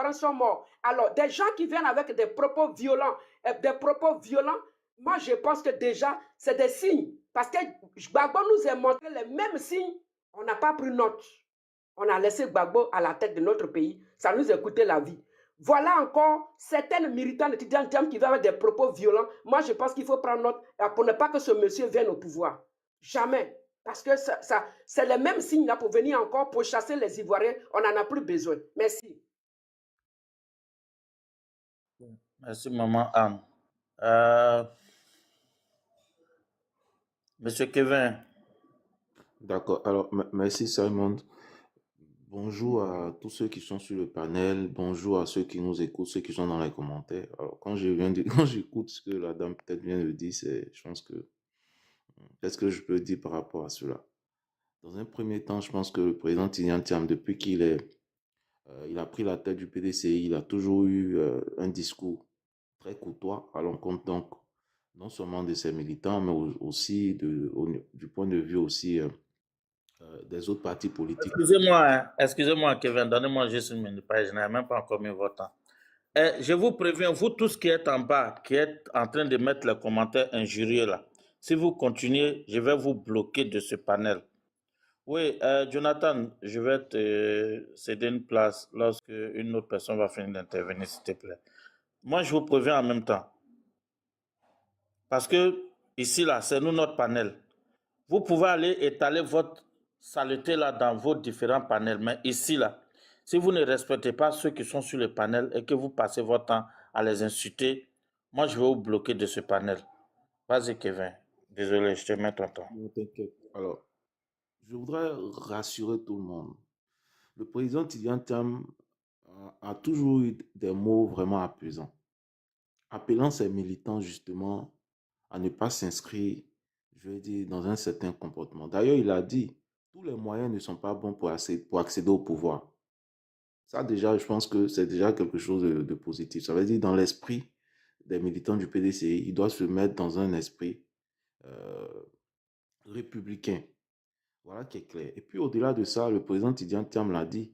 Ivoiriens sont morts. Alors, des gens qui viennent avec des propos violents, moi, je pense que déjà, c'est des signes. Parce que Gbagbo nous a montré les mêmes signes. On n'a pas pris note. On a laissé Gbagbo à la tête de notre pays. Ça nous a coûté la vie. Voilà encore certaines militantes étudiants qui viennent avec des propos violents. Moi, je pense qu'il faut prendre note pour ne pas que ce monsieur vienne au pouvoir. Jamais. Parce que c'est les mêmes signes là pour venir encore pour chasser les Ivoiriens. On n'en a plus besoin. Merci. Merci, maman Anne. Euh, Monsieur Kevin. D'accord. Alors, merci Simon. Bonjour à tous ceux qui sont sur le panel. Bonjour à ceux qui nous écoutent, ceux qui sont dans les commentaires. Alors, quand j'écoute ce que la dame peut-être vient de dire, je pense que qu'est-ce que je peux dire par rapport à cela? Dans un premier temps, je pense que le président Tidjane Thiam, depuis il a pris la tête du PDCI, il a toujours eu un discours très courtois à l'encontre donc non seulement de ses militants, mais aussi du point de vue aussi des autres partis politiques. Excusez-moi, Kevin, donnez-moi juste une minute, je n'ai même pas encore mis votre temps. Je vous préviens, vous tous qui êtes en bas, qui êtes en train de mettre les commentaires injurieux là, si vous continuez, je vais vous bloquer de ce panel. Oui, Jonathan, je vais te céder une place lorsque une autre personne va finir d'intervenir, s'il te plaît. Moi, je vous préviens en même temps. Parce que ici, là, c'est nous, notre panel. Vous pouvez aller étaler votre saleté là dans vos différents panels. Mais ici, là, si vous ne respectez pas ceux qui sont sur le panel et que vous passez votre temps à les insulter, moi, je vais vous bloquer de ce panel. Vas-y, Kevin. Désolé, je te mets ton temps. Non, t'inquiète. Alors, je voudrais rassurer tout le monde. Le président Tidjane Thiam a toujours eu des mots vraiment apaisants, appelant ses militants justement à ne pas s'inscrire, je vais dire, dans un certain comportement. D'ailleurs, il a dit, tous les moyens ne sont pas bons pour accéder au pouvoir. Ça déjà, je pense que c'est déjà quelque chose de positif. Ça veut dire, dans l'esprit des militants du PDCI, il doit se mettre dans un esprit euh, républicain. Voilà qui est clair. Et puis au-delà de ça, le président Tidjane Thiam l'a dit,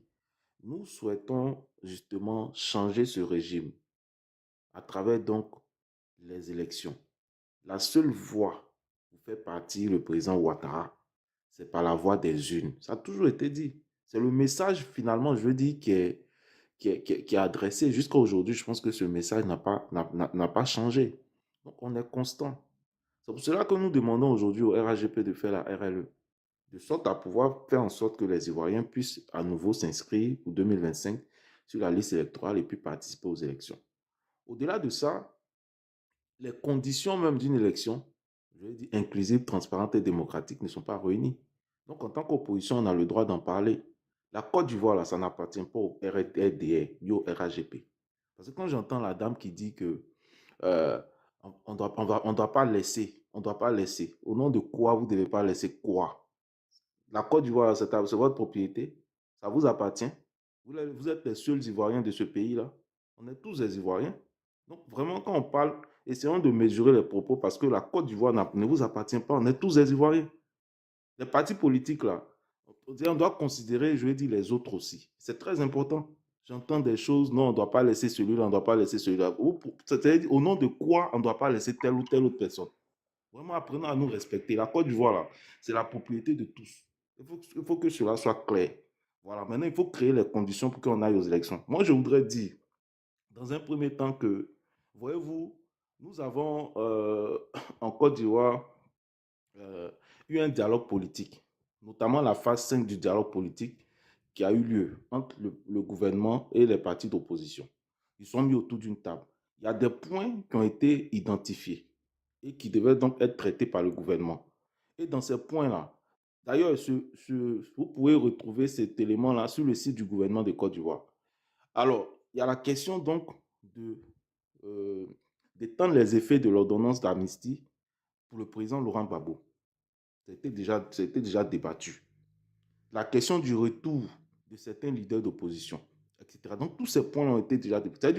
nous souhaitons justement changer ce régime à travers donc les élections. La seule voie pour faire partir le président Ouattara, c'est par la voie des urnes. Ça a toujours été dit. C'est le message finalement, je veux dire, qui est adressé jusqu'à aujourd'hui. Je pense que ce message n'a pas changé. Donc on est constant. C'est pour cela que nous demandons aujourd'hui au RAGP de faire la RLE, de sorte à pouvoir faire en sorte que les Ivoiriens puissent à nouveau s'inscrire pour 2025 sur la liste électorale et puis participer aux élections. Au-delà de ça, les conditions même d'une élection, je vais dire inclusive, transparente et démocratique, ne sont pas réunies. Donc, en tant qu'opposition, on a le droit d'en parler. La Côte d'Ivoire, là, ça n'appartient pas au RDR, ni au RAGP. Parce que quand j'entends la dame qui dit que on doit pas laisser, au nom de quoi vous ne devez pas laisser quoi? La Côte d'Ivoire, c'est votre propriété, ça vous appartient. Vous êtes les seuls Ivoiriens de ce pays-là. On est tous des Ivoiriens. Donc, vraiment, quand on parle, essayons de mesurer les propos parce que la Côte d'Ivoire ne vous appartient pas. On est tous des Ivoiriens. Les partis politiques, là, on doit considérer, je vais dire, les autres aussi. C'est très important. J'entends des choses, non, on ne doit pas laisser celui-là, on ne doit pas laisser celui-là. C'est-à-dire, au nom de quoi on ne doit pas laisser telle ou telle autre personne? Vraiment, apprenons à nous respecter. La Côte d'Ivoire, là, c'est la propriété de tous. Il faut que cela soit clair. Voilà, maintenant, il faut créer les conditions pour qu'on aille aux élections. Moi, je voudrais dire, dans un premier temps, que, voyez-vous, nous avons en Côte d'Ivoire eu un dialogue politique, notamment la phase 5 du dialogue politique qui a eu lieu entre le gouvernement et les partis d'opposition. Ils sont mis autour d'une table. Il y a des points qui ont été identifiés et qui devaient donc être traités par le gouvernement. Et dans ces points-là, d'ailleurs, vous pouvez retrouver cet élément-là sur le site du gouvernement de Côte d'Ivoire. Alors, il y a la question donc d'étendre les effets de l'ordonnance d'amnistie pour le président Laurent Gbagbo. Ça a été déjà débattu. La question du retour de certains leaders d'opposition, etc. Donc, tous ces points ont été déjà débattus.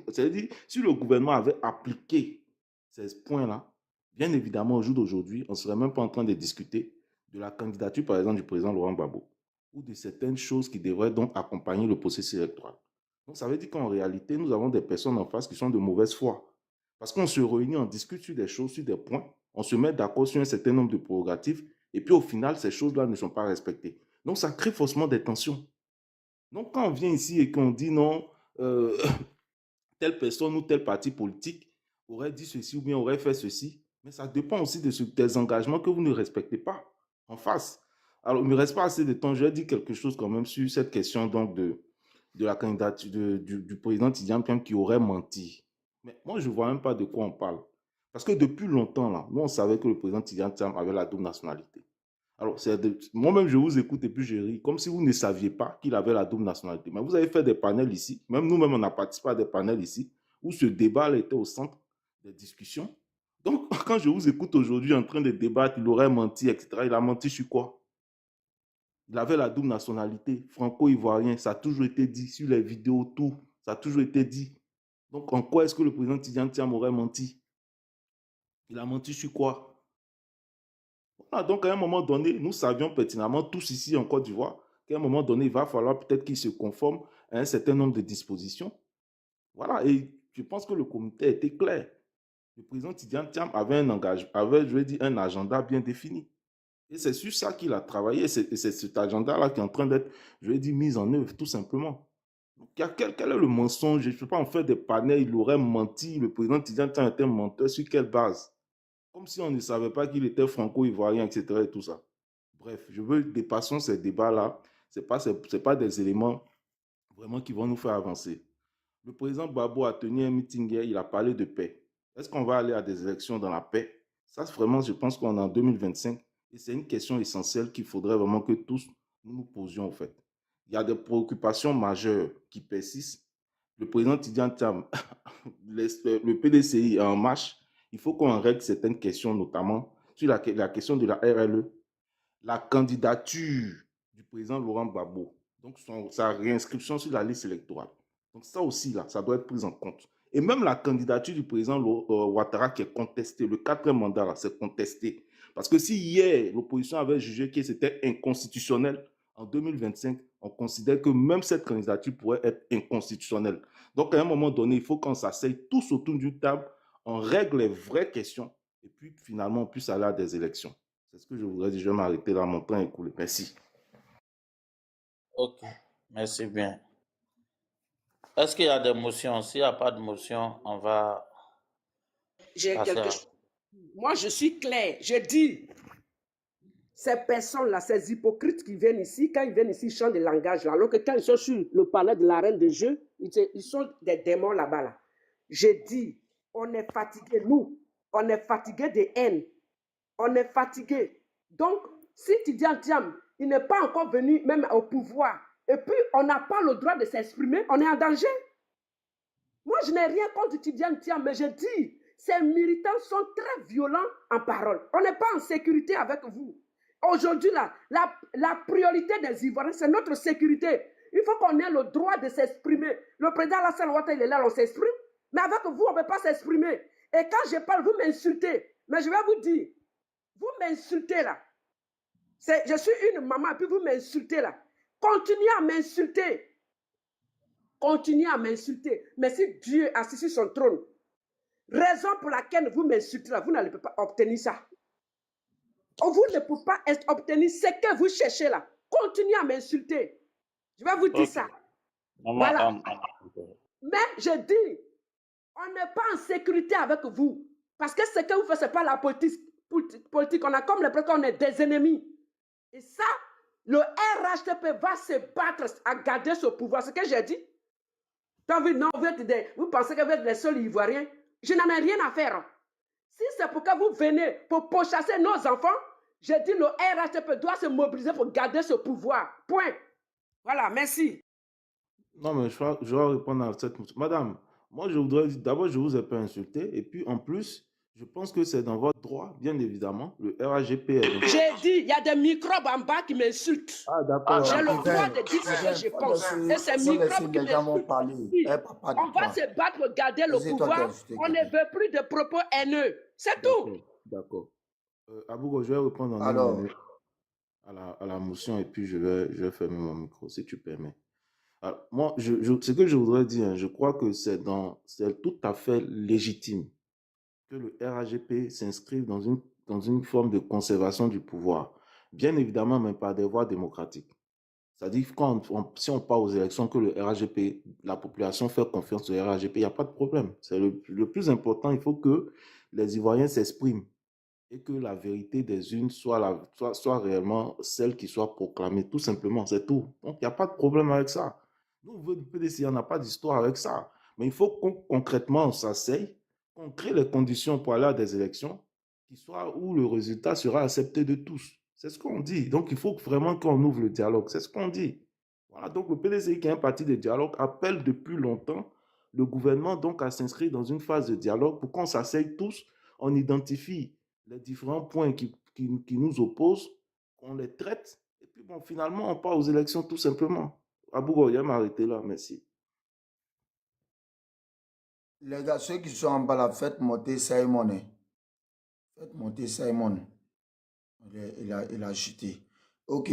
C'est-à-dire, si le gouvernement avait appliqué ces points-là, bien évidemment, au jour d'aujourd'hui, on ne serait même pas en train de discuter de la candidature, par exemple, du président Laurent Gbagbo ou de certaines choses qui devraient donc accompagner le processus électoral. Donc, ça veut dire qu'en réalité, nous avons des personnes en face qui sont de mauvaise foi. Parce qu'on se réunit, on discute sur des choses, sur des points, on se met d'accord sur un certain nombre de prérogatives, et puis au final, ces choses-là ne sont pas respectées. Donc, ça crée forcément des tensions. Donc, quand on vient ici et qu'on dit non, euh, telle personne ou tel parti politique aurait dit ceci ou bien aurait fait ceci, mais ça dépend aussi des engagements que vous ne respectez pas en face. Alors, il ne me reste pas assez de temps. Je vais dire quelque chose quand même sur cette question donc de la candidature du président Tidjane Thiam qui aurait menti. Mais moi, je ne vois même pas de quoi on parle. Parce que depuis longtemps, là, nous, on savait que le président Tidjane Thiam avait la double nationalité. Alors, moi-même, je vous écoute et puis je ris, comme si vous ne saviez pas qu'il avait la double nationalité. Mais vous avez fait des panels ici, même nous-mêmes, on a participé à des panels ici, où ce débat était au centre des discussions. Donc, quand je vous écoute aujourd'hui en train de débattre, il aurait menti, etc., il a menti sur quoi? Il avait la double nationalité, franco-ivoirien, ça a toujours été dit, sur les vidéos, tout, ça a toujours été dit. Donc, en quoi est-ce que le président Tidjane Thiam aurait menti? Il a menti sur quoi? Voilà, donc, à un moment donné, nous savions pertinemment, tous ici en Côte d'Ivoire, qu'à un moment donné, il va falloir peut-être qu'il se conforme à un certain nombre de dispositions. Voilà, et je pense que le comité était clair. Le président Tidjane Thiam avait un engagement, avait, je vais dire, un agenda bien défini. Et c'est sur ça qu'il a travaillé, et c'est cet agenda-là qui est en train d'être, je vais dire, mis en œuvre, tout simplement. Donc, quel est le mensonge? Je ne sais pas, on fait des panels, il aurait menti, le président Tidjane Thiam était un menteur, sur quelle base? Comme si on ne savait pas qu'il était franco-ivoirien, etc. et tout ça. Bref, je veux dépassons ces débats-là. Ce pas des éléments vraiment qui vont nous faire avancer. Le président Gbagbo a tenu un meeting hier, il a parlé de paix. Est-ce qu'on va aller à des élections dans la paix? Ça, vraiment, je pense qu'on est en 2025 et c'est une question essentielle qu'il faudrait vraiment que tous nous posions, en fait. Il y a des préoccupations majeures qui persistent. Le président Tidjane Thiam, le PDCI est en marche. Il faut qu'on règle certaines questions, notamment sur la question de la RLE, la candidature du président Laurent Gbagbo, donc sa réinscription sur la liste électorale. Donc ça aussi, là, ça doit être pris en compte. Et même la candidature du président Ouattara qui est contestée, le 4e mandat, là, c'est contesté. Parce que si hier, l'opposition avait jugé que c'était inconstitutionnel, en 2025, on considère que même cette candidature pourrait être inconstitutionnelle. Donc, à un moment donné, il faut qu'on s'asseye tous autour d'une table, on règle les vraies questions, et puis finalement, on puisse aller à des élections. C'est ce que je voudrais dire. Je vais m'arrêter là, mon temps est écoulé. Merci. Ok, merci bien. Est-ce qu'il y a des motions? S'il n'y a pas de motion, on va J'ai passer quelque à... chose. Moi, je suis clair. Je dis, ces personnes-là, ces hypocrites qui viennent ici, quand ils viennent ici, ils chantent des langages là, alors que quand ils sont sur le palais de la reine de jeu, ils sont des démons là-bas. Là. Je dis, on est fatigué, nous, on est fatigué de haine, on est fatigué. Donc, si Tidjane Thiam, il n'est pas encore venu même au pouvoir, et puis on n'a pas le droit de s'exprimer, on est en danger. Moi, je n'ai rien contre Tidjane Thiam, mais je dis, ces militants sont très violents en parole. On n'est pas en sécurité avec vous. Aujourd'hui, la priorité des Ivoiriens, c'est notre sécurité. Il faut qu'on ait le droit de s'exprimer. Le président Alassane Ouattara, il est là, on s'exprime. Mais avec vous, on ne peut pas s'exprimer. Et quand je parle, vous m'insultez. Mais je vais vous dire, vous m'insultez là. Je suis une maman, et puis vous m'insultez là. Continuez à m'insulter. Continuez à m'insulter. Mais si Dieu est assis sur son trône, raison pour laquelle vous m'insultez là, vous n'allez pas obtenir ça. Vous ne pouvez pas obtenir ce que vous cherchez là. Continuez à m'insulter. Je vais vous dire ça. Voilà. Mais je dis, on n'est pas en sécurité avec vous. Parce que ce que vous faites, ce n'est pas la politique. On a comme l'impression qu'on est des ennemis. Et ça, le RHDP va se battre à garder ce pouvoir. Ce que j'ai dit. Non, vous pensez que vous êtes les seuls Ivoiriens. Je n'en ai rien à faire. Si c'est pour que vous venez pour pourchasser nos enfants, j'ai dit le RHDP doit se mobiliser pour garder ce pouvoir. Point. Voilà, merci. Non, mais je vais répondre à cette question. Madame, moi, je voudrais dire, d'abord, je ne vous ai pas insulté. Et puis, en plus, je pense que c'est dans votre droit, bien évidemment. Le RAGP J'ai dit, il y a des microbes en bas qui m'insultent. Ah, d'accord. J'ai le droit de dire ce que je pense. Et ces microbes qui m'insultent, on va se battre pour garder le pouvoir. On ne veut plus de propos haineux. C'est tout. D'accord. Abougo, je vais répondre en Alors, une minute à la motion et puis je vais fermer mon micro, si tu permets. Moi, ce que je voudrais dire, hein, je crois que c'est tout à fait légitime que le RAGP s'inscrive dans une forme de conservation du pouvoir. Bien évidemment, mais par des voies démocratiques. C'est-à-dire que si on part aux élections, que le RAGP, la population fait confiance au RAGP, il n'y a pas de problème. C'est le plus important, il faut que les Ivoiriens s'expriment et que la vérité des unes soit réellement celle qui soit proclamée, tout simplement, c'est tout. Donc, il n'y a pas de problème avec ça. Nous, au PDC, on n'a pas d'histoire avec ça. Mais il faut concrètement, on s'asseye, qu'on crée les conditions pour aller à des élections où le résultat sera accepté de tous. C'est ce qu'on dit. Donc, il faut vraiment qu'on ouvre le dialogue. C'est ce qu'on dit. Voilà, donc le PDC, qui est un parti de dialogue, appelle depuis longtemps le gouvernement donc à s'inscrire dans une phase de dialogue pour qu'on s'asseye tous, on identifie les différents points qui nous opposent, qu'on les traite, et puis bon, finalement, on part aux élections tout simplement. Abougo, il va m'arrêter là, merci. Les gars, ceux qui sont en bas, là, faites monter Simon. Hein. Faites monter Simon. Il a chuté. Ok,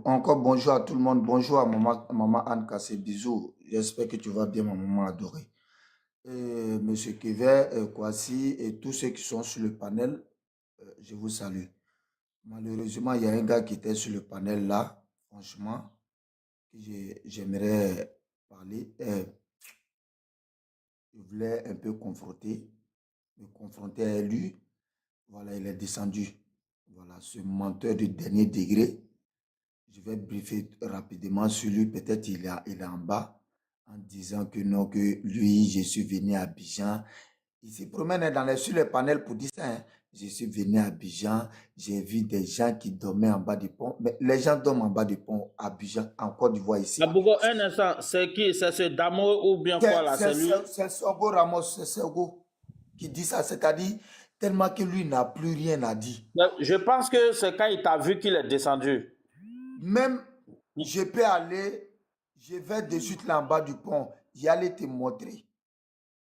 encore bonjour à tout le monde. Bonjour à maman Anne Kassé. Bisous. J'espère que tu vas bien, ma maman adorée. Monsieur Kevin, Kwasi et tous ceux qui sont sur le panel, je vous salue. Malheureusement, il y a un gars qui était sur le panel là, franchement, que j'aimerais parler. Je voulais un peu me confronter à lui. Voilà, il est descendu. Voilà, ce menteur de dernier degré. Je vais briefer rapidement sur lui. Peut-être il est en bas en disant que non, que lui, je suis venu à Abidjan. Il se promène sur les panels pour dire ça. Hein. Je suis venu à Abidjan, j'ai vu des gens qui dormaient en bas du pont. Mais les gens dorment en bas du pont à Abidjan, en Côte d'Ivoire ici. Abougo, un instant, c'est qui? C'est ce Damo ou bien quoi là? C'est lui? C'est Sergo Ramos, c'est Sergo qui dit ça. C'est-à-dire, tellement que lui n'a plus rien à dire. Je pense que c'est quand il t'a vu qu'il est descendu. Même, je peux aller, je vais de suite là en bas du pont, y aller te montrer.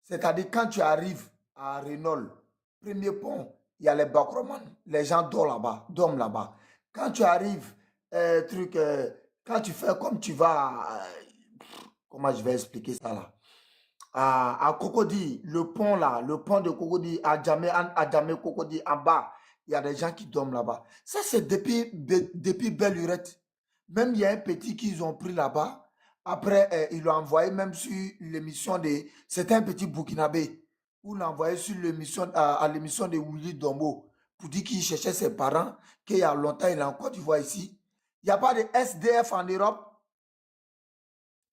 C'est-à-dire, quand tu arrives à Renault, premier pont, il y a les Bakroman. Les gens dorment là-bas. Quand tu arrives, quand tu fais comme tu vas, comment je vais expliquer ça là? À Cocody, le pont là, le pont de Cocody, à Djamé Cocody, en bas, il y a des gens qui dorment là-bas. Ça, c'est depuis Belle Lurette. Même il y a un petit qu'ils ont pris là-bas. Après, ils l'ont envoyé même sur l'émission de... C'était un petit Burkinabé. Où l'ont envoyé sur l'émission, à l'émission de Willy Dombo pour dire qu'il cherchait ses parents, qu'il y a longtemps, il est en Côte d'Ivoire ici. Il n'y a pas de SDF en Europe.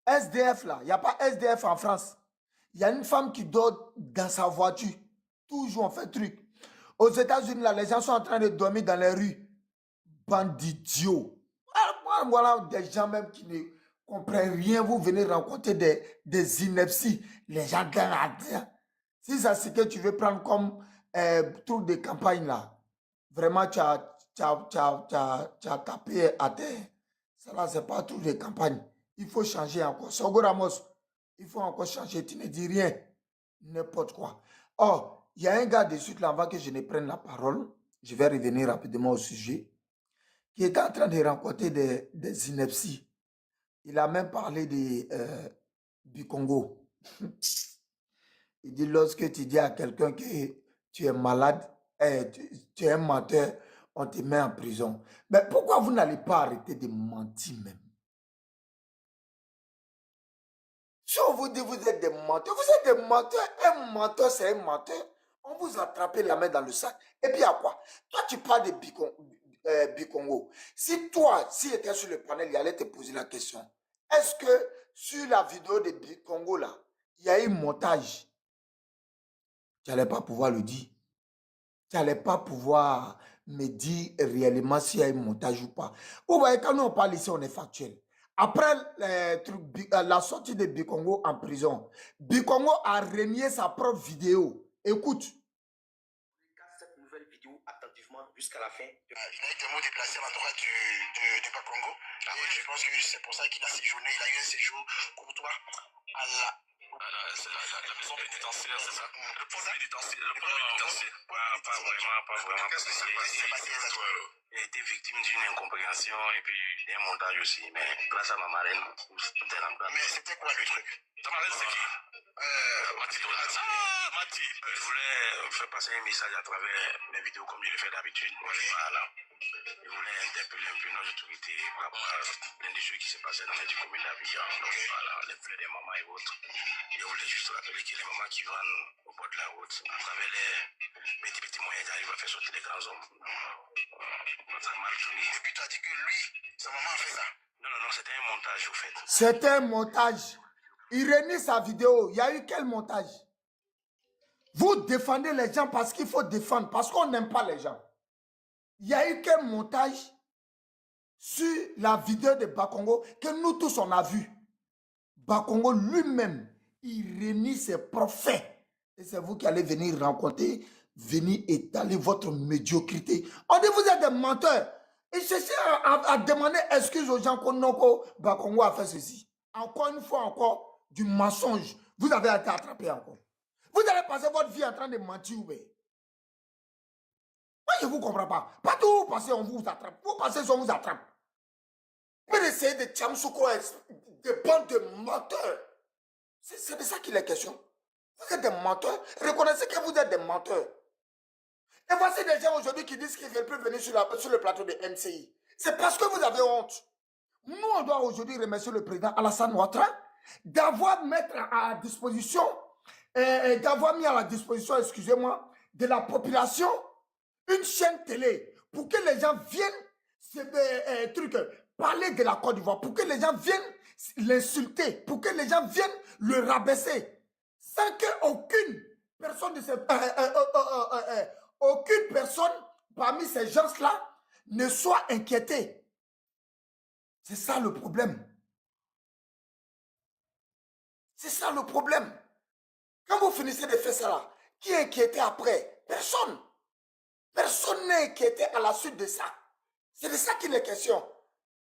SDF là, il n'y a pas SDF en France. Il y a une femme qui dort dans sa voiture. Toujours on fait truc. Aux États-Unis, là, les gens sont en train de dormir dans les rues. Bande d'idiots. Voilà des gens même qui ne comprennent rien. Vous venez rencontrer des inepties. Les gens gagnent. Si c'est ce que tu veux prendre comme truc de campagne, là, vraiment, tu as tapé à terre. Ça, là, ce n'est pas un truc de campagne. Il faut changer encore. Sogo Ramos, il faut encore changer. Tu ne dis rien. N'importe quoi. Oh, il y a un gars de suite là, avant que je ne prenne la parole, je vais revenir rapidement au sujet, qui est en train de rencontrer des inepties. Il a même parlé du Congo. Il dit, lorsque tu dis à quelqu'un que tu es malade, tu es un menteur, on te met en prison. Mais pourquoi vous n'allez pas arrêter de mentir même? Si on vous dit que vous êtes des menteurs, vous êtes des menteurs. Un menteur, c'est un menteur. On vous attrape la main dans le sac. Et puis à quoi? Toi, tu parles de Bicongo. Si toi, si tu étais sur le panel, il allait te poser la question. Est-ce que sur la vidéo de Bicongo, là, il y a eu montage? Tu n'allais pas pouvoir le dire. Tu n'allais pas pouvoir me dire réellement s'il y a eu montage ou pas. Vous voyez, quand nous on parle ici, on est factuel. Après la sortie de Bicongo en prison, Bicongo a renié sa propre vidéo. Écoute. Cette nouvelle vidéo attentivement jusqu'à la fin. Il a eu des mots déplacés à l'endroit du Bicongo. Je pense que c'est pour ça qu'il a séjourné. Il a eu un séjour courtois C'est la maison pénitentiaire, c'est ça? Le pôle pénitentiaire. Le pôle pénitentiaire. Pas vraiment. Qu'est-ce qui s'est passé? Il a été victime d'une incompréhension et puis d'un montage aussi. Mais grâce à ma marraine, tout est en place. Mais c'était quoi le truc? Ta marraine, c'est qui? Mati. Mati. Je voulais faire passer un message à travers mes vidéos comme je le fais d'habitude. Voilà. Je voulais interpeller un peu nos autorités par rapport à l'un des choses qui s'est passé dans les communes d'Abidjan. Donc voilà, les fleurs des mamans et autres. Je voulais juste rappeler que les mamans qui vendent au bord de la route, à travers les petits moyens, ils arrivent à faire sortir les grands hommes. Ça a mal tourné. Et puis tu as dit que lui, sa maman a fait ça? Non, c'était un montage au fait. C'était un montage. Il renie sa vidéo. Il y a eu quel montage? Vous défendez les gens parce qu'il faut défendre, parce qu'on n'aime pas les gens. Il y a eu quel montage sur la vidéo de Bakongo que nous tous on a vu. Bakongo lui-même, il renie ses prophètes. Et c'est vous qui allez venir rencontrer, venir étaler votre médiocrité. On dit vous êtes des menteurs. Et cherchez à demander excuse aux gens qu'on Bakongo a fait ceci. Encore une fois, encore du mensonge. Vous avez été attrapé encore. Vous allez passer votre vie en train de mentir. Mais moi, je ne vous comprends pas. Partout où vous passez, on vous attrape. Vous passez, on vous attrape. Vous essayez de Tchamsouko, des bandes de menteurs. C'est de ça qu'il est question. Vous êtes des menteurs. Reconnaissez que vous êtes des menteurs. Et voici des gens aujourd'hui qui disent qu'ils ne veulent plus venir sur le plateau de MCI. C'est parce que vous avez honte. Nous, on doit aujourd'hui remercier le président Alassane Ouattara d'avoir mis à la disposition, excusez-moi, de la population une chaîne télé pour que les gens viennent parler de la Côte d'Ivoire, pour que les gens viennent l'insulter, pour que les gens viennent le rabaisser, sans qu'aucune personne de ces, aucune personne parmi ces gens-là ne soit inquiétée. C'est ça le problème. C'est ça le problème. Quand vous finissez de faire ça là, qui est inquiété après? Personne. Personne n'est inquiété à la suite de ça. C'est de ça qu'il est question.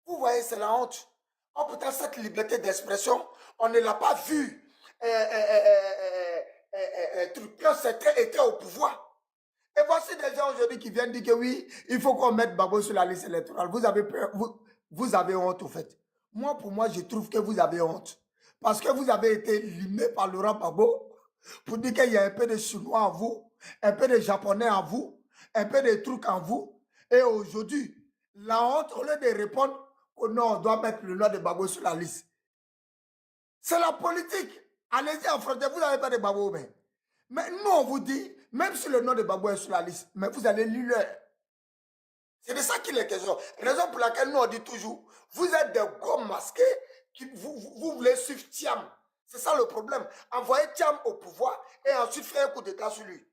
Vous voyez, c'est la honte. Oh, peut-être cette liberté d'expression, on ne l'a pas vu quand certains étaient au pouvoir. Et voici des gens aujourd'hui qui viennent dire que oui, il faut qu'on mette Babo sur la liste électorale. Vous avez peur, vous avez honte, au fait. Moi, pour moi, je trouve que vous avez honte. Parce que vous avez été limé par Laurent Gbagbo pour dire qu'il y a un peu de Chinois en vous, un peu de Japonais en vous, un peu de trucs en vous. Et aujourd'hui, la honte, au lieu de répondre que non, on doit mettre le nom de Gbagbo sur la liste. C'est la politique. Allez-y, affrontez, vous n'avez pas de Gbagbo. Mais nous, on vous dit, même si le nom de Gbagbo est sur la liste, mais vous allez lire. C'est de ça qu'il est question. Raison pour laquelle nous, on dit toujours, vous êtes des gros masqués, vous voulez suivre Thiam. C'est ça le problème. Envoyez Thiam au pouvoir et ensuite faire un coup d'état sur lui.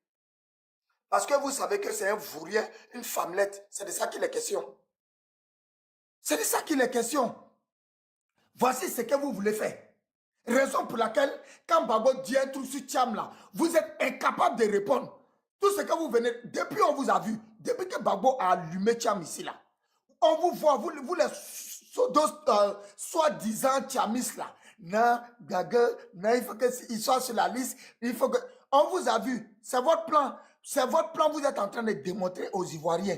Parce que vous savez que c'est un vaurien, une femmelette. C'est de ça qu'il est question. C'est de ça qu'il est question. Voici ce que vous voulez faire. Raison pour laquelle, quand Gbagbo dit un truc sur Thiam là, vous êtes incapable de répondre. Tout ce que vous venez, depuis on vous a vu, depuis que Gbagbo a allumé Thiam ici là, on vous voit, vous les soi-disant Thiamistes là, non, Gaga, non, il faut qu'ils soient sur la liste, il faut que... On vous a vu, c'est votre plan, vous êtes en train de démontrer aux Ivoiriens.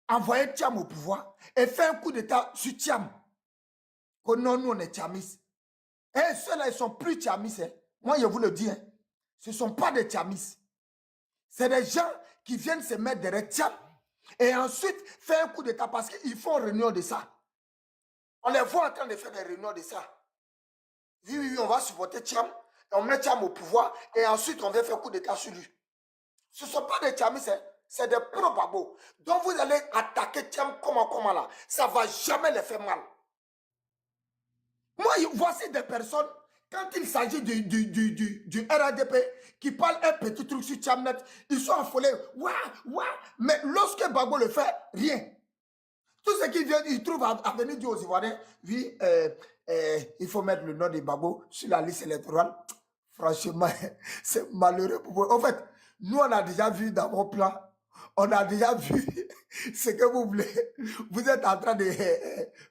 Envoyez Thiam au pouvoir et faire un coup d'état sur Thiam. Que non, nous on est Thiamistes. Et ceux-là, ils ne sont plus Thiamistes. Hein. Moi, je vous le dis, hein. Ce ne sont pas des Thiamistes. C'est des gens qui viennent se mettre derrière Thiam et ensuite faire un coup d'état parce qu'ils font réunion de ça. On les voit en train de faire des réunions de ça. Oui, on va supporter Thiam, on met Thiam au pouvoir et ensuite on va faire un coup d'état sur lui. Ce ne sont pas des Thiamistes, hein. C'est des pro-Gbagbo. Donc vous allez attaquer Thiam comment là. Ça ne va jamais les faire mal. Moi, voici des personnes, quand il s'agit du RADP, qui parle un petit truc sur Thiamnet, ils sont affolés. Ouah. Mais lorsque Gbagbo le fait, rien. Tout ce qu'ils viennent, ils trouvent à venir dire aux Ivoiriens, oui, il faut mettre le nom de Gbagbo sur la liste électorale. Franchement, c'est malheureux pour vous. En fait, nous, on a déjà vu dans vos plans, on a déjà vu ce que vous voulez. Vous êtes en train de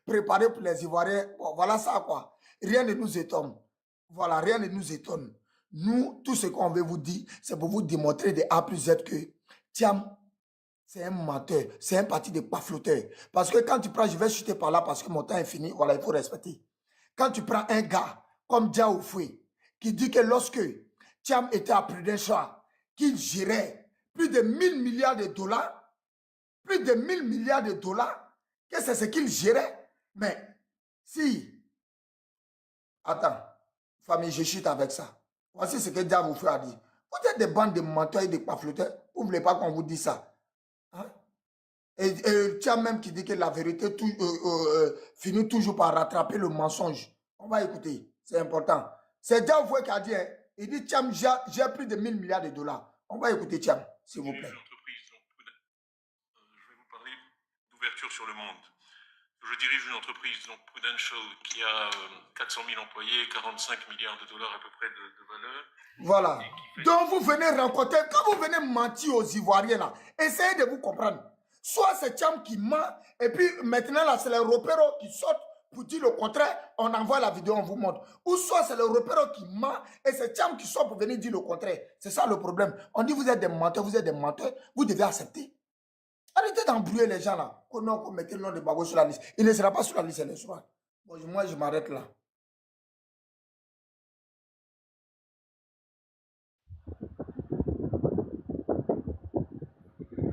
préparer pour les Ivoiriens. Bon, voilà ça, quoi. Rien ne nous étonne. Voilà, rien ne nous étonne. Nous, tout ce qu'on veut vous dire, c'est pour vous démontrer de A plus Z que Thiam, c'est un menteur, c'est un parti de pafloteur. Parce que quand tu prends, je vais chuter par là parce que mon temps est fini, voilà, il faut respecter. Quand tu prends un gars comme Dia Oufoué, qui dit que lorsque Thiam était à Prudential, qu'il gérait plus de 1000 milliards de dollars, plus de 1000 milliards de dollars, que c'est ce qu'il gérait. Mais si, attends, famille, je chute avec ça. Voici ce que Dia Oufoué a dit. Vous êtes des bandes de menteurs et de pafloteurs. Vous ne voulez pas qu'on vous dise ça. Hein? Et Thiam même qui dit que la vérité finit toujours par rattraper le mensonge. On va écouter, c'est important. C'est Dia Oufoué qui a dit, hein, il dit Thiam, j'ai plus de 1000 milliards de dollars. On va écouter Thiam, s'il vous plaît. Je vais vous parler d'ouverture sur le monde. Je dirige une entreprise, donc Prudential, qui a 400 000 employés, 45 milliards de dollars à peu près de valeur. Voilà. Donc vous venez rencontrer, quand vous venez mentir aux Ivoiriens, là, essayez de vous comprendre. Soit c'est Thiam qui ment, et puis maintenant là, c'est les repéros qui sautent pour dire le contraire, on envoie la vidéo, on vous montre. Ou soit c'est le repéro qui ment, et c'est Thiam qui sort pour venir dire le contraire. C'est ça le problème. On dit vous êtes des menteurs, vous devez accepter. Arrêtez d'embrouiller les gens là. Oh non, qu'on mette le nom de Babo sur la liste. Il ne sera pas sur la liste le soir. Bon, moi, je m'arrête là.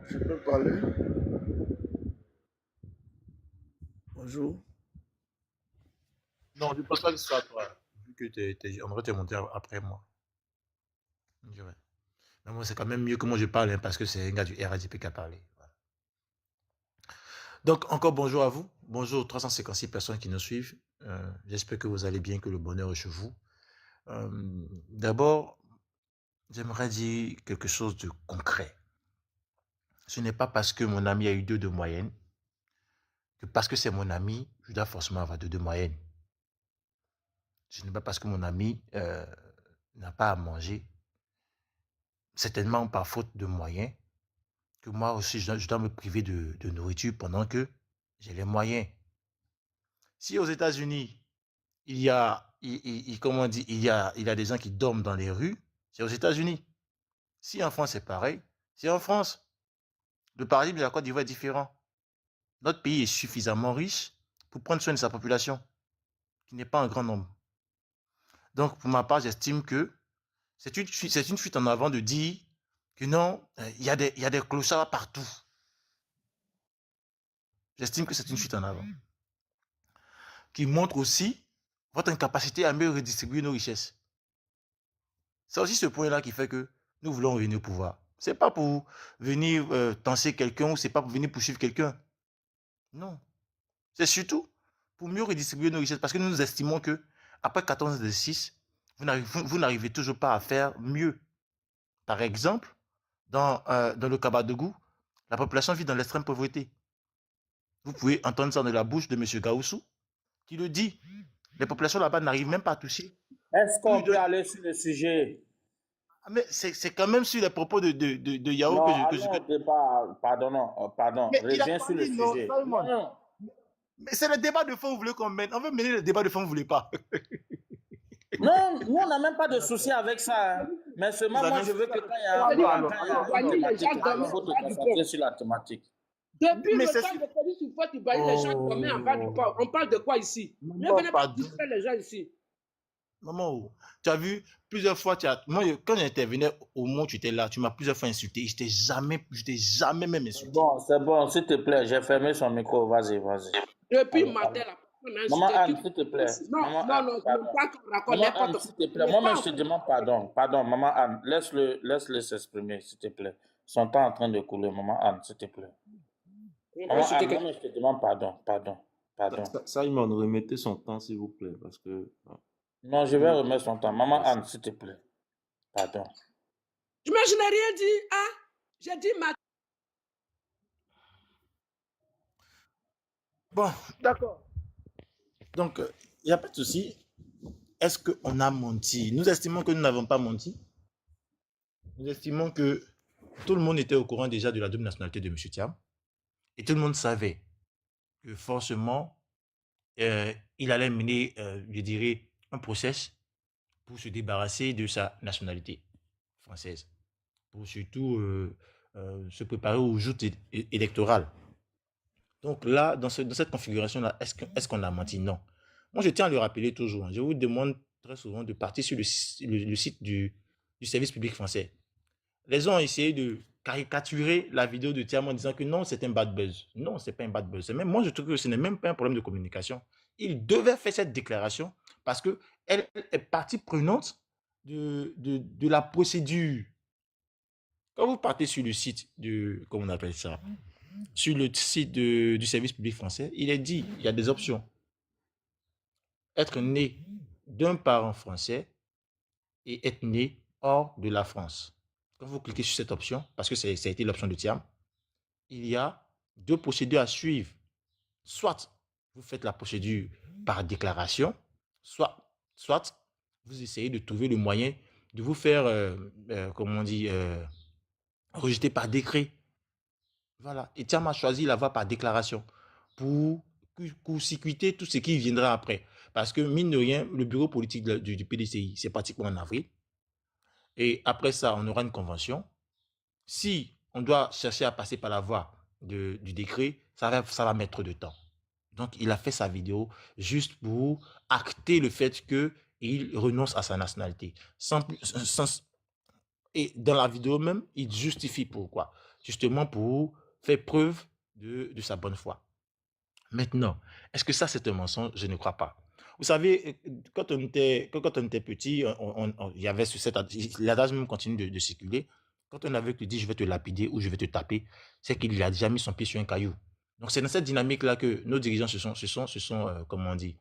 Je peux parler? Bonjour. Non, je ne pense pas que ce soit toi. Vu que André, tu es monté après moi. Je dirais. Mais moi, c'est quand même mieux que moi je parle, hein, parce que c'est un gars du RADP qui a parlé. Voilà. Donc, encore bonjour à vous. Bonjour aux 356 personnes qui nous suivent. J'espère que vous allez bien, que le bonheur est chez vous. D'abord, j'aimerais dire quelque chose de concret. Ce n'est pas parce que mon ami a eu 2 de moyenne que parce que c'est mon ami, je dois forcément avoir 2 de moyenne. Ce n'est pas parce que mon ami n'a pas à manger, certainement par faute de moyens, que moi aussi je dois me priver de nourriture pendant que j'ai les moyens. Si aux États-Unis, il y a des gens qui dorment dans les rues, c'est aux États-Unis. Si en France c'est pareil, c'est en France. Le paradigme de la Côte d'Ivoire est différent. Notre pays est suffisamment riche pour prendre soin de sa population, qui n'est pas un grand nombre. Donc, pour ma part, j'estime que c'est une fuite en avant de dire que non, il y a des clochards partout. J'estime que c'est une fuite en avant. Qui montre aussi votre incapacité à mieux redistribuer nos richesses. C'est aussi ce point-là qui fait que nous voulons revenir au pouvoir. Ce n'est pas pour venir tenser quelqu'un ou ce n'est pas pour venir poursuivre quelqu'un. Non. C'est surtout pour mieux redistribuer nos richesses parce que nous estimons que après 14 de 6, vous n'arrivez toujours pas à faire mieux. Par exemple, dans le Kabadougou, la population vit dans l'extrême pauvreté. Vous pouvez entendre ça de la bouche de M. Gaoussou, qui le dit. Les populations là-bas n'arrivent même pas à toucher. Est-ce qu'on peut aller sur le sujet? Mais c'est quand même sur les propos de Yao non, que je... Pardon, reviens sur le sujet. Non. Mais c'est le débat de fond, vous voulez qu'on mène. On veut mener le débat de fond, vous ne voulez pas. Non, nous, on n'a même pas de souci avec ça. Hein. Mais seulement, moi, je veux que quand il y a un il faut te concentrer sur la thématique. Depuis le temps de police, il faut que les gens dorment en bas du port. On parle de quoi ici? Ne venez pas distraire les gens ici. Maman, tu as vu plusieurs fois, moi, quand j'intervenais au monde, tu étais là, tu m'as plusieurs fois insulté. Je t'ai jamais même insulté. Bon, c'est bon, s'il te plaît, j'ai fermé son micro, vas-y. Depuis matin, la personne Maman Anne, s'il te plaît. Non, pas qu'on raconte n'importe quoi. S'il te plaît, moi-même, je te demande pardon, maman Anne, laisse-le s'exprimer, s'il te plaît. Son temps est en train de couler, maman Anne, s'il te plaît. Maman Anne, moi-même, je te demande pardon. Simon, remettez son temps, s'il vous plaît, parce que... Non, je vais remettre son temps. Maman Anne, s'il te plaît. Pardon. Je n'ai rien dit. Ah, j'ai dit ma... Bon, d'accord. Donc, il n'y a pas de souci. Est-ce qu'on a menti? Nous estimons que nous n'avons pas menti. Nous estimons que tout le monde était au courant déjà de la double nationalité de M. Thiam. Et tout le monde savait que forcément, il allait mener, je dirais, un process pour se débarrasser de sa nationalité française, pour surtout se préparer aux joutes électorales. Donc là, dans cette configuration-là, est-ce qu'on a menti? Non. Moi, je tiens à le rappeler toujours. Je vous demande très souvent de partir sur le site du service public français. Les gens ont essayé de caricaturer la vidéo de Thiam en disant que non, c'est un bad buzz. Non, c'est pas un bad buzz. Même, moi, je trouve que ce n'est même pas un problème de communication. Il devait faire cette déclaration parce qu'elle est partie prenante de la procédure. Quand vous partez sur le site de, comment on appelle ça, sur le site du service public français, il est dit, il y a des options. Être né d'un parent français et être né hors de la France. Quand vous cliquez sur cette option, parce que ça a été l'option de Thiam, il y a deux procédures à suivre. Soit vous faites la procédure par déclaration, soit vous essayez de trouver le moyen de vous faire, comment on dit, rejeter par décret. Voilà. Et Thiam a choisi la voie par déclaration pour court-circuiter tout ce qui viendra après. Parce que, mine de rien, le bureau politique du PDCI, c'est pratiquement en avril. Et après ça, on aura une convention. Si on doit chercher à passer par la voie du décret, ça va mettre de temps. Donc, il a fait sa vidéo juste pour acter le fait qu'il renonce à sa nationalité. Et dans la vidéo même, il justifie pourquoi. Justement pour faire preuve de sa bonne foi. Maintenant, est-ce que ça, c'est un mensonge? Je ne crois pas. Vous savez, quand on était petit, il y avait l'adage même continue de circuler. Quand un aveugle te dit « je vais te lapider » ou « je vais te taper », c'est qu'il a déjà mis son pied sur un caillou. Donc, c'est dans cette dynamique-là que nos dirigeants comment on dit,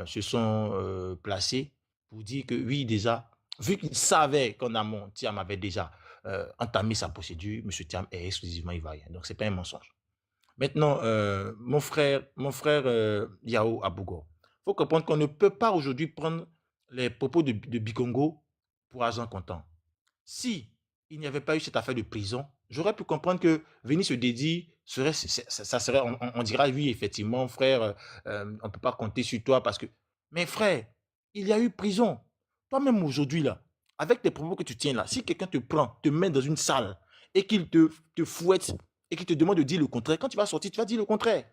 se sont placés pour dire que oui, déjà, vu qu'ils savaient qu'en amont, Thiam avait déjà entamé sa procédure, M. Thiam est exclusivement ivoirien. Donc, ce n'est pas un mensonge. Maintenant, mon frère Yao Abougo, il faut comprendre qu'on ne peut pas aujourd'hui prendre les propos de Bikongo pour argent comptant. Si il n'y avait pas eu cette affaire de prison, j'aurais pu comprendre que venir se dédier, ça serait, on dira oui, effectivement, frère, on ne peut pas compter sur toi parce que... Mais frère, il y a eu prison. Toi-même aujourd'hui, là, avec tes propos que tu tiens là, si quelqu'un te prend, te met dans une salle et qu'il te fouette et qu'il te demande de dire le contraire, quand tu vas sortir, tu vas dire le contraire.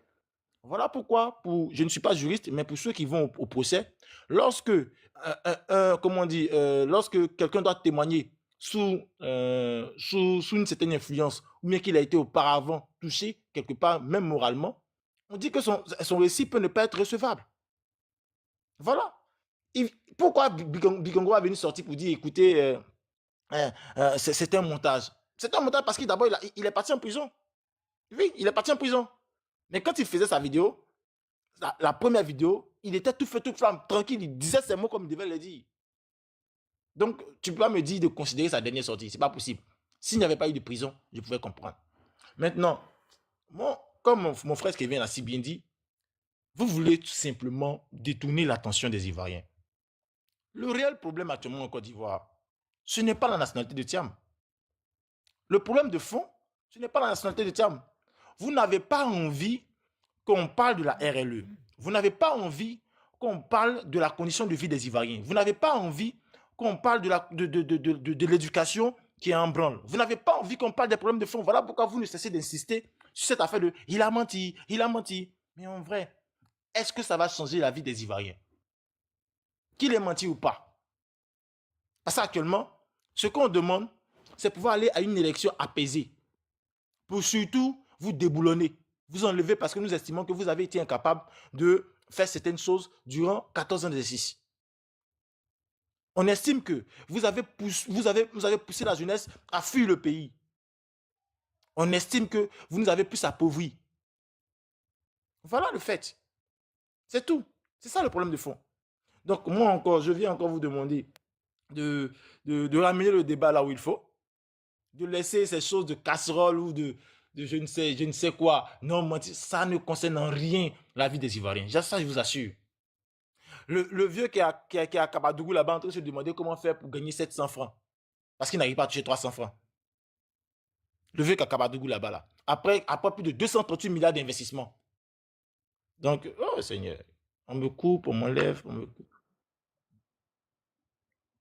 Voilà pourquoi, je ne suis pas juriste, mais pour ceux qui vont au procès, lorsque, comment on dit, lorsque quelqu'un doit témoigner sous une certaine influence, ou bien qu'il a été auparavant touché quelque part, même moralement, on dit que son récit peut ne pas être recevable. Voilà. Pourquoi Bikongo a venu sortir pour dire, écoutez, c'est un montage. C'est un montage parce qu'il d'abord, il est parti en prison. Oui, il est parti en prison. Mais quand il faisait sa vidéo, la première vidéo, il était tout feu, tout flamme, tranquille, il disait ses mots comme il devait les dire. Donc, tu ne peux pas me dire de considérer sa dernière sortie, ce n'est pas possible. S'il n'y avait pas eu de prison, je pouvais comprendre. Maintenant, comme mon frère Kevin l'a si bien dit, vous voulez tout simplement détourner l'attention des Ivoiriens. Le réel problème actuellement en Côte d'Ivoire, ce n'est pas la nationalité de Thiam. Le problème de fond, ce n'est pas la nationalité de Thiam. Vous n'avez pas envie qu'on parle de la RLE. Vous n'avez pas envie qu'on parle de la condition de vie des Ivoiriens. Vous n'avez pas envie qu'on parle de l'éducation qui est en branle. Vous n'avez pas envie qu'on parle des problèmes de fond. Voilà pourquoi vous ne cessez d'insister sur cette affaire de « il a menti, il a menti ». Mais en vrai, est-ce que ça va changer la vie des Ivoiriens? Qu'il ait menti ou pas? Parce qu'actuellement, ce qu'on demande, c'est pouvoir aller à une élection apaisée. Pour surtout vous déboulonner, vous enlever parce que nous estimons que vous avez été incapable de faire certaines choses durant 14 ans d'exercice. On estime que vous avez poussé la jeunesse à fuir le pays. On estime que vous nous avez plus appauvris. Voilà le fait. C'est tout. C'est ça le problème de fond. Donc moi encore, je viens encore vous demander de ramener le débat là où il faut, de laisser ces choses de casserole ou de je ne sais quoi. Non, ça ne concerne en rien la vie des Ivoiriens. Ça, je vous assure. Le vieux qui est à Kabadougou là-bas en train de se demander comment faire pour gagner 700 francs. Parce qu'il n'arrive pas à toucher 300 francs. Le vieux qui est à Kabadougou là-bas là. Après plus de 238 milliards d'investissements. Donc, oh Seigneur, on me coupe, on m'enlève, on me coupe.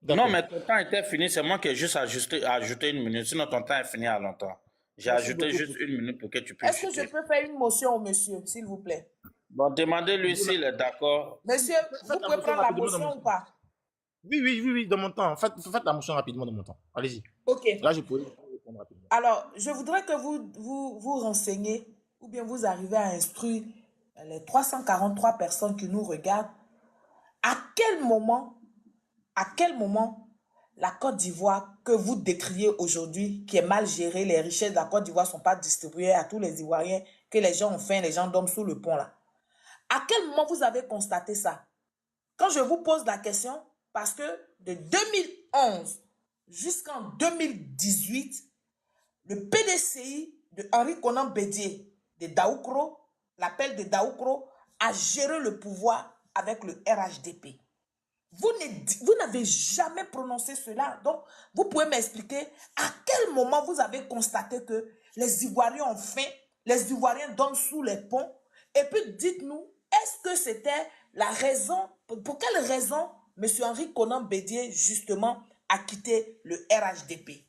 Non, D'accord. mais ton temps était fini, c'est moi qui ai juste ajouté 1 minute, sinon ton temps est fini à longtemps. J'ai Merci ajouté beaucoup. juste 1 minute pour que tu puisses Est-ce que je chuter. peux faire une motion au monsieur, s'il vous plaît? Bon, demandez-lui s'il est d'accord. Monsieur, vous Faites la pouvez motion prendre la rapidement dans mon motion ou temps. pas? Oui, dans mon temps. Faites la motion rapidement dans mon temps. Allez-y. Ok. Là, je peux répondre rapidement. Alors, je voudrais que vous renseignez ou bien vous arrivez à instruire les 343 personnes qui nous regardent. À quel moment la Côte d'Ivoire que vous décriez aujourd'hui, qui est mal gérée, les richesses de la Côte d'Ivoire ne sont pas distribuées à tous les Ivoiriens, que les gens ont faim, les gens dorment sous le pont là. À quel moment vous avez constaté ça? Quand je vous pose la question, parce que de 2011 jusqu'en 2018, le PDCI de Henri Konan Bédié de Daoukro, l'appel de Daoukro, a géré le pouvoir avec le RHDP. Vous n'avez jamais prononcé cela. Donc, vous pouvez m'expliquer à quel moment vous avez constaté que les Ivoiriens ont faim, les Ivoiriens dorment sous les ponts. Et puis, dites-nous, est-ce que c'était la raison, pour quelle raison M. Henri Konan Bédié, justement, a quitté le RHDP?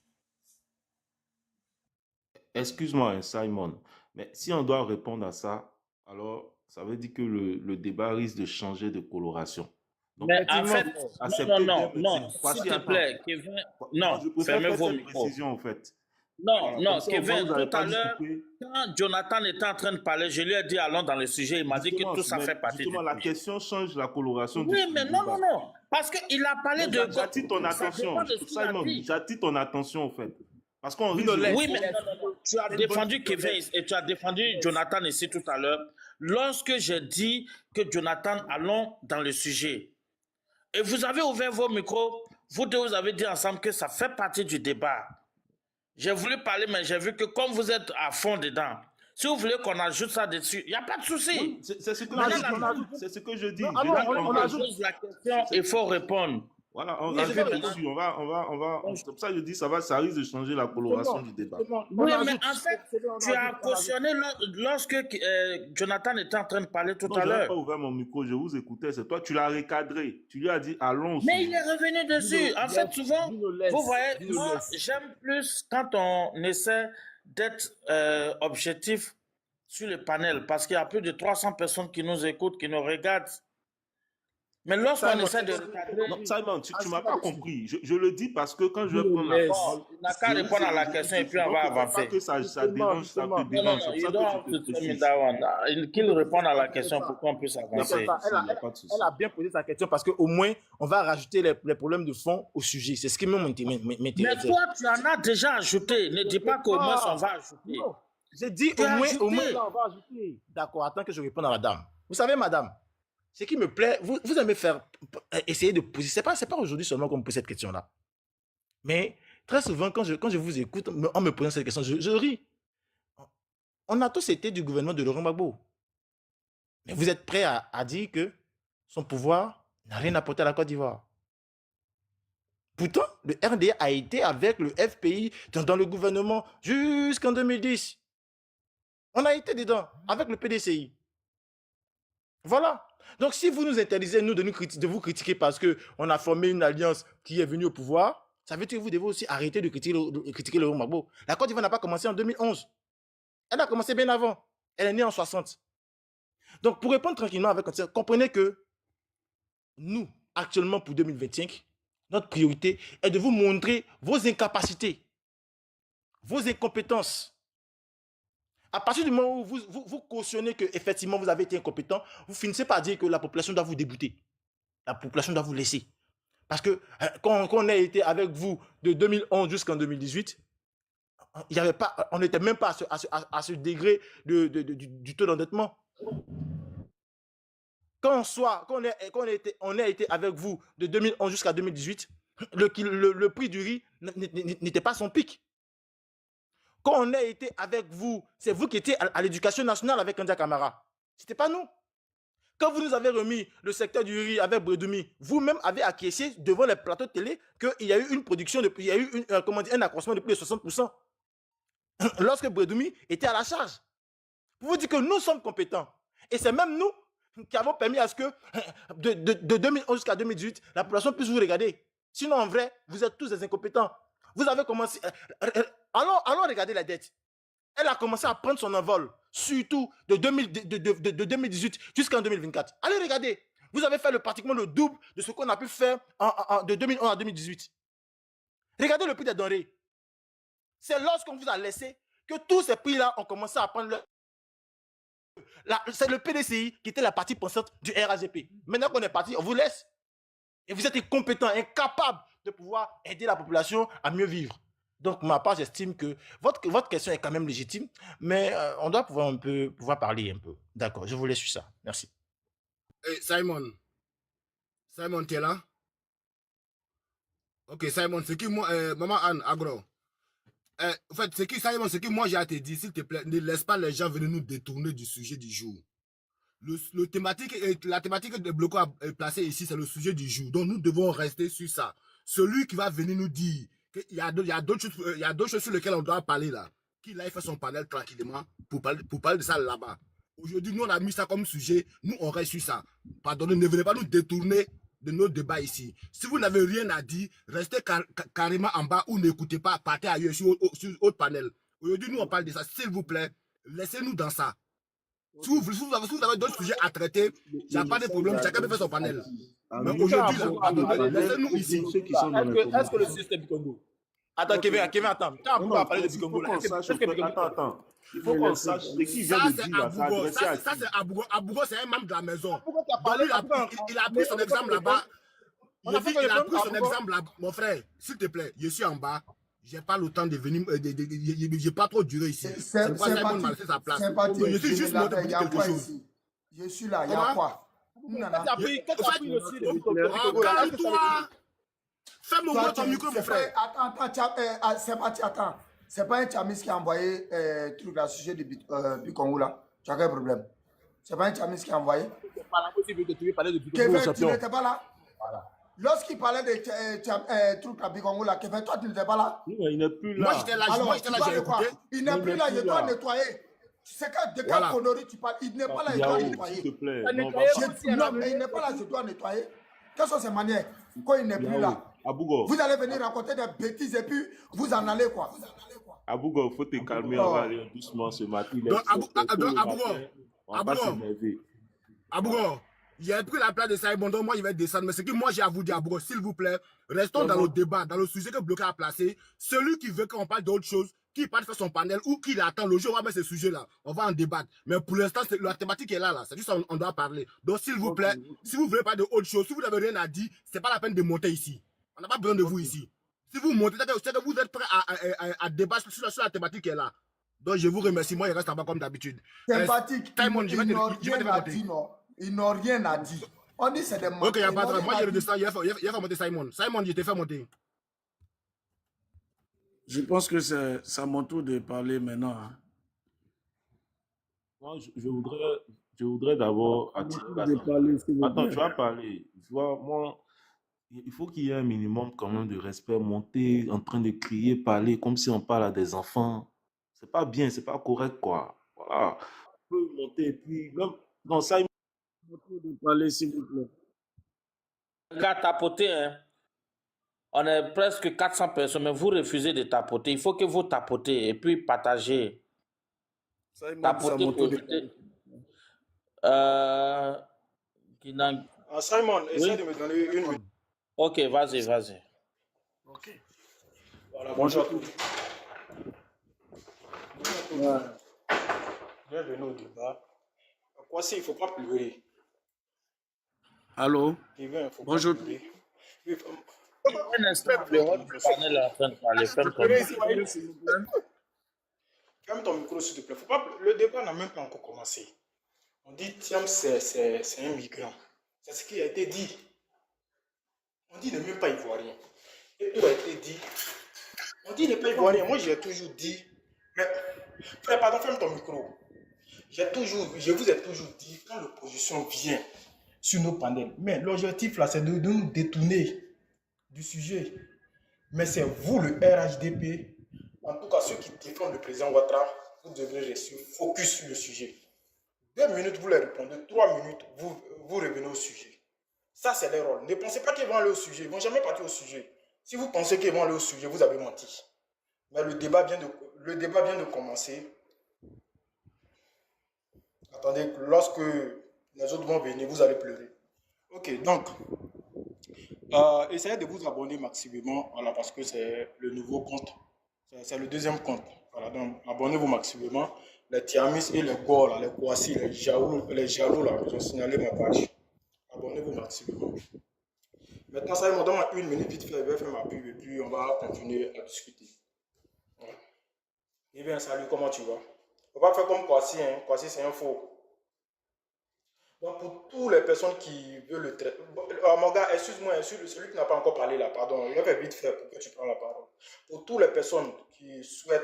Excuse-moi, Simon, mais si on doit répondre à ça, alors ça veut dire que le débat risque de changer de coloration. Donc, Mais en Effectivement, fait, acceptez non, bien non, petit. Voici, s'il te attends. plaît, Kevin, Non, non, je préfère fermez faire vos cette micros. précision, en fait. Non, Voilà, non, comme ça, au moins, Kevin, vous n'allez tout à pas l'heure, discuter. quand Jonathan était en train de parler, je lui ai dit allons dans le sujet, il m'a dit que Justement, tout ça mais fait partie du justement, la sujet. question change la coloration Oui, du mais non, débat. non, non, parce qu'il a parlé Non, de... j'attire ton Ça attention. dépend de ce qu'il a Simon, dit. j'attire ton attention, en fait. Parce qu'on risque Bruno, de... laisse. Oui, mais non, non, non. Tu as défendu Kevin et tu as défendu Jonathan ici tout à l'heure. Lorsque j'ai dit que Jonathan, allons dans le sujet, et vous avez ouvert vos micros, vous deux, vous avez dit ensemble que ça fait partie du débat. J'ai voulu parler, mais j'ai vu que comme vous êtes à fond dedans, si vous voulez qu'on ajoute ça dessus, il n'y a pas de souci. C'est ce que On je ajoute, dis. on ajoute. C'est ce que je dis. Non, Je alors, dis on qu'on- ajoute. Pose la question, il faut répondre. Voilà, on Oui, je rajoute vais dessus. C'est pour ça que je dis ça risque de changer la coloration du débat. On Oui, mais ajoute. en fait, C'est bon, on tu as ajoute, on ajoute. cautionné lorsque Jonathan était en train de parler tout Non, à je n'ai l'heure. pas ouvert mon micro, je vous écoutais. C'est toi, tu l'as recadré. Tu lui as dit allons au Mais sujet. il est revenu dessus. En fait, souvent, Bruno, laisse. vous voyez, Bruno, moi, laisse. j'aime plus quand on essaie d'être objectif sur le panel parce qu'il y a plus de 300 personnes qui nous écoutent, qui nous regardent. Mais lorsqu'on Simon, essaie de recadrer, Non, Simon, tu Ah, m'as c'est pas pas compris. Je le dis parce que quand je vais Bruno, prendre la laisse. parole, il n'a qu'à répondre à la question et puis on va non, faut pas avancer. que ça Justement, dérange, ça te justement. Non, non, dérange. non, C'est you pour don't ça have que to je te tell me précise. that one. Qu'il réponde à la question pour qu'on puisse Il n'y a avancer. pas de souci, Elle a, il n'y a pas de souci. elle a bien posé sa question parce qu'au moins, on va rajouter les problèmes de fond au sujet. C'est ce qui Mais m'intéresse. toi, tu en as déjà ajouté. Ne dis pas qu'au moins on va ajouter. Non, j'ai dit Tu au as moins, ajouté. là, on va ajouter. D'accord, attends que je réponde à madame. Vous savez, madame, ce qui me plaît, vous aimez essayer de poser. C'est pas aujourd'hui seulement qu'on me pose cette question-là. Mais très souvent, quand je vous écoute, en me posant cette question, je ris. On a tous été du gouvernement de Laurent Gbagbo. Mais vous êtes prêts à dire que son pouvoir n'a rien apporté à la Côte d'Ivoire. Pourtant, le RDA a été avec le FPI dans le gouvernement jusqu'en 2010. On a été dedans avec le PDCI. Voilà. Donc, si vous nous interdisez, nous, de vous critiquer parce qu'on a formé une alliance qui est venue au pouvoir, ça veut dire que vous devez aussi arrêter de critiquer Laurent Gbagbo. La Côte d'Ivoire n'a pas commencé en 2011. Elle a commencé bien avant. Elle est née en 60. Donc, pour répondre tranquillement avec ça, comprenez que nous, actuellement pour 2025, notre priorité est de vous montrer vos incapacités, vos incompétences. À partir du moment où vous cautionnez qu'effectivement vous avez été incompétent, vous finissez par dire que la population doit vous débouter. La population doit vous laisser. Parce que quand on a été avec vous de 2011 jusqu'en 2018, il y avait pas, on n'était même pas à ce degré du taux d'endettement. Quand on a été avec vous de 2011 jusqu'à 2018, le prix du riz n'était pas à son pic. Quand on a été avec vous, c'est vous qui étiez à l'éducation nationale avec Kandia Camara. Ce n'était pas nous. Quand vous nous avez remis le secteur du riz avec Bredoumi, vous-même avez acquiescé devant les plateaux de télé qu'il y a eu une production, il y a eu un accroissement de plus de 60% lorsque Bredoumi était à la charge. Pour vous dire que nous sommes compétents. Et c'est même nous qui avons permis à ce que de 2011 jusqu'à 2018, la population puisse vous regarder. Sinon, en vrai, vous êtes tous des incompétents. Vous avez commencé... allons regarder la dette. Elle a commencé à prendre son envol, surtout de 2018 jusqu'en 2024. Allez regarder. Vous avez fait pratiquement le double de ce qu'on a pu faire de 2011 à 2018. Regardez le prix des denrées. C'est lorsqu'on vous a laissé que tous ces prix-là ont commencé à prendre c'est le PDCI qui était la partie pensante du RAGP. Maintenant qu'on est parti, on vous laisse. Et vous êtes incompétents, incapables de pouvoir aider la population à mieux vivre. Donc, ma part, j'estime que votre question est quand même légitime, mais on doit pouvoir parler un peu. D'accord, je vous laisse sur ça. Merci. Hey, Simon, tu es là? Ok, Simon, c'est qui moi, Maman Anne, Agro. En fait, c'est qui, Simon, c'est qui moi j'ai à te dire, s'il te plaît, ne laisse pas les gens venir nous détourner du sujet du jour. La thématique de bloco placée ici, c'est le sujet du jour. Donc, nous devons rester sur ça. Celui qui va venir nous dire qu'il y a d'autres choses sur lesquelles on doit parler là, qu'il aille faire son panel tranquillement pour parler de ça là-bas. Aujourd'hui, nous, on a mis ça comme sujet. Nous, on reste sur ça. Pardonnez, ne venez pas nous détourner de nos débats ici. Si vous n'avez rien à dire, restez carrément en bas ou n'écoutez pas, partez ailleurs sur autre panel. Aujourd'hui, nous, on parle de ça. S'il vous plaît, laissez-nous dans ça. Si vous avez d'autres sujets à traiter, il n'y a pas de problème. Chacun peut faire son panel. Mais aujourd'hui, laissez-nous ici. Est-ce que le système du Congo... Attends, Kevin, attends. Quand on va parler de Congo, attends. Il faut qu'on sache ce qui vient de dire. Ça, c'est Abougo. Abougo, c'est un membre de la maison. Il a pris son exemple là-bas. Il a pris son exemple là-bas. Mon frère, s'il te plaît, je suis en bas. J'ai pas le temps de venir. J'ai pas trop duré ici. C'est pourquoi Simon m'a laissé sa place. Je suis juste monté pour dire quelque chose. Je suis là, il y a quoi? Calme-toi. Ferme-moi ton micro, mon frère. Attends, c'est parti, attends. C'est pas un Chamis qui a envoyé truc à sujet du Congo là. Tu as quel problème? C'est pas un Chamis qui a envoyé. Kevin, tu n'étais pas là? Voilà. Lorsqu'il parlait de trucs à Bicongo là, Kevin, toi tu n'étais pas là? Non, il n'est plus là. Moi j'étais là, j'ai écouté. Il n'est plus là, je dois nettoyer. Tu sais de quelle connerie tu parles? Il n'est pas là, je dois nettoyer. S'il te plaît. Non, mais il n'est pas là, je dois nettoyer. Quelles sont ces manières quand il n'est plus là? Abougo. Vous allez venir raconter des bêtises et puis vous en allez quoi? Abougo, il faut te calmer, on va aller doucement ce matin. Abougo, j'ai pris la place de Simon, donc moi je vais descendre. Mais ce que moi j'ai à vous dire, Abougo, s'il vous plaît, restons dans le débat, dans le sujet que Bloqué a placé. Celui qui veut qu'on parle d'autre chose, qui parle faire son panel ou qui attend le jour, on va mettre ce sujet-là. On va en débattre. Mais pour l'instant, la thématique est là. C'est juste on doit parler. Donc s'il vous plaît, si vous voulez pas de autre chose, si vous n'avez rien à dire, c'est pas la peine de monter ici. On n'a pas besoin de vous ici. Si vous montez, c'est que vous êtes prêts à débattre sur la thématique qui est là. Donc je vous remercie. Moi, je reste en bas comme d'habitude. Sympathique. Ils n'ont rien à dire. On dit c'est des mots. Ok, il n'y a pas de problème. Moi, je redescends. Il a fait monter Simon. Simon, je t'ai fait monter. Je pense que c'est à mon tour de parler maintenant. Hein. Moi, je voudrais d'abord attirer l'attention. Attends, tu vas parler. Tu vois, moi, il faut qu'il y ait un minimum quand même de respect. Monter en train de crier, parler comme si on parle à des enfants. C'est pas bien, c'est pas correct, quoi. Voilà. On peut monter et puis même dans ça, il faut parler, s'il vous plaît. Gars, tapoter, hein. On est presque 400 personnes, mais vous refusez de tapoter. Il faut que vous tapotez et puis partagez. Tapoter, profitez. Simon, essaie de me donner une minute. Ok, vas-y. Ok. Voilà, bonjour à tous. Bienvenue au débat. Quoi, il ne faut pas pleurer. Allô? Bonjour. Un instant, le panel est en train de parler. Ferme ton micro, s'il te plaît. Faut pas... Le débat n'a même pas encore commencé. On dit Thiam, c'est un migrant. C'est ce qui a été dit. On dit ne même pas ivoirien. Et tout a été dit. On dit ne pas ivoirien. Moi, j'ai toujours dit. Mais, frère, pardon, ferme ton micro. Je vous ai toujours dit, quand l'opposition vient sur nos panels, mais l'objectif là, c'est de nous détourner du sujet. Mais c'est vous, le RHDP, en tout cas ceux qui défendent le président Ouattara, vous devrez rester focus sur le sujet. 2 minutes, vous les répondez. 3 minutes, vous revenez au sujet. Ça, c'est leur rôle. Ne pensez pas qu'ils vont aller au sujet. Ils ne vont jamais partir au sujet. Si vous pensez qu'ils vont aller au sujet, vous avez menti. Mais le débat vient de commencer. Attendez, lorsque les autres vont venir, vous allez pleurer. Ok, donc, essayez de vous abonner maximum, voilà, parce que c'est le nouveau compte. C'est le deuxième compte. Voilà, donc, abonnez-vous maximum. Les Tiamis et les Gors, là, les Kouassi, les jaloux, là, ils ont signalé ma page. Abonnez-vous maximum. Maintenant, ça, il me donne 1 minute vite fait, je vais faire ma pub et puis on va continuer à discuter. Voilà. Eh bien, salut, comment tu vas? On va faire comme Kouassi, hein. Kouassi, c'est un faux. Donc, pour toutes les personnes qui veulent le traitement. Mon gars, excuse-moi, celui qui n'a pas encore parlé là, pardon, je vais vite faire pour que tu prennes la parole. Pour toutes les personnes qui souhaitent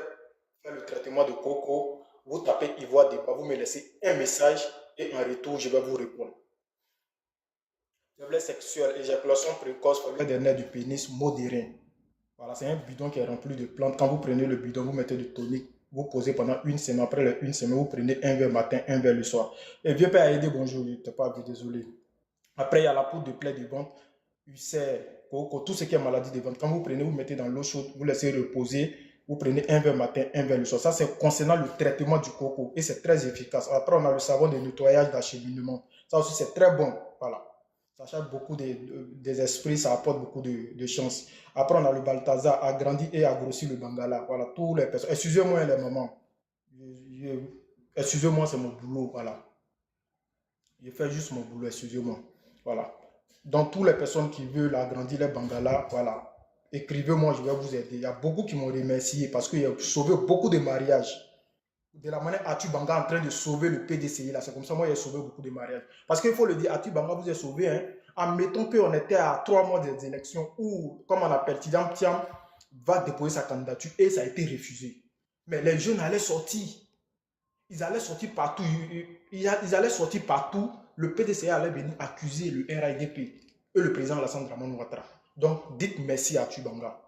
faire le traitement de coco, vous tapez Ivoire Débat, vous me laissez un message et en retour, je vais vous répondre. Faiblesse sexuelle, éjaculation précoce, faiblesse des nerfs du pénis, modéré. Voilà, c'est un bidon qui est rempli de plantes. Quand vous prenez le bidon, vous mettez du tonique. Vous posez pendant 1 semaine. Après les 1 semaine, vous prenez un verre matin, un verre le soir. Et vieux père a aidé, bonjour, je ne t'ai pas vu, désolé. Après, il y a la poudre de plaie de ventre, ulcère, coco, tout ce qui est maladie de ventre. Quand vous prenez, vous mettez dans l'eau chaude, vous laissez reposer. Vous prenez un verre matin, un verre le soir. Ça, c'est concernant le traitement du coco. Et c'est très efficace. Après, on a le savon de nettoyage d'acheminement. Ça aussi, c'est très bon. Voilà. Ça change beaucoup des esprits, ça apporte beaucoup de chance. Après, on a le Balthazar, agrandi et agrossi le Bangala. Voilà, tous les personnes. Excusez-moi les mamans. Excusez-moi, c'est mon boulot. Voilà. Je fais juste mon boulot, excusez-moi. Voilà. Donc, toutes les personnes qui veulent agrandir les Bangala, voilà. Écrivez-moi, je vais vous aider. Il y a beaucoup qui m'ont remercié parce qu'il a sauvé beaucoup de mariages. De la manière Atu Banga en train de sauver le PDCI là, c'est comme ça moi j'ai sauvé beaucoup de mariages. Parce qu'il faut le dire, Atu Banga vous a sauvé, hein. Admettons qu'on était à 3 mois des élections où, comme on appelle, Tidjam Thiam va déposer sa candidature et ça a été refusé. Mais les jeunes allaient sortir. Ils allaient sortir partout. Ils allaient sortir partout. Le PDCI allait venir accuser le RIDP et le président Alassane Dramane Ouattara. Donc dites merci à Atu Banga.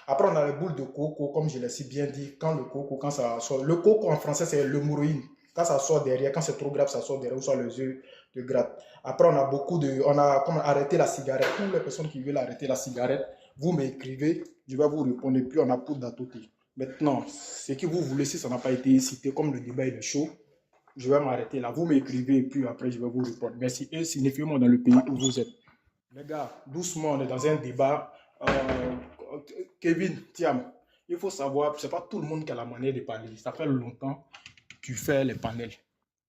Après, on a les boules de coco, comme je l'ai si bien dit. Quand le coco, quand ça sort. Le coco en français, c'est l'hémorroïde. Quand ça sort derrière, quand c'est trop grave, ça sort derrière, ou soit les yeux de gratte. Après, on a beaucoup de. On a comme arrêté la cigarette. Toutes les personnes qui veulent arrêter la cigarette, vous m'écrivez, je vais vous répondre. Et puis, on a poudre d'atoté. Maintenant, ce que vous voulez, si ça n'a pas été cité, comme le débat est chaud, je vais m'arrêter là. Vous m'écrivez, et puis après, je vais vous répondre. Merci. Et signifiez-moi dans le pays où vous êtes. Les gars, doucement, on est dans un débat. Kevin, Thiam, il faut savoir, c'est pas tout le monde qui a la manière de parler. Ça fait longtemps que tu fais les panels.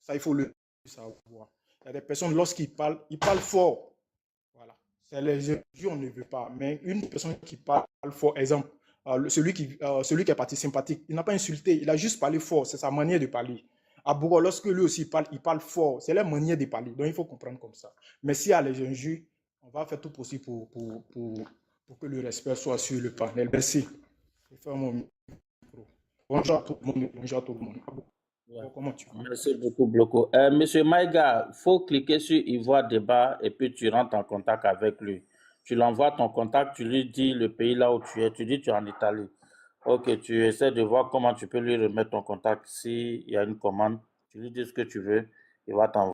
Ça, il faut le savoir. Il y a des personnes, lorsqu'ils parlent, ils parlent fort. Voilà. C'est les jeux, on ne veut pas. Mais une personne qui parle fort, exemple, celui qui est parti sympathique, il n'a pas insulté, il a juste parlé fort. C'est sa manière de parler. À Bourg, lorsque lui aussi parle, il parle fort. C'est la manière de parler. Donc, il faut comprendre comme ça. Mais s'il y a les injures, on va faire tout possible pour que le respect soit sur le panel. Merci. Je ferme mon micro. Bonjour à tout le monde. Bonjour à tout le monde. Ouais. Comment tu vas? Merci beaucoup, Bloco. Monsieur Maïga, il faut cliquer sur Ivoire Débat et puis tu rentres en contact avec lui. Tu l'envoies ton contact, tu lui dis le pays là où tu es. Tu dis tu es en Italie. Ok, tu essaies de voir comment tu peux lui remettre ton contact. S'il y a une commande, tu lui dis ce que tu veux, il va t'envoyer.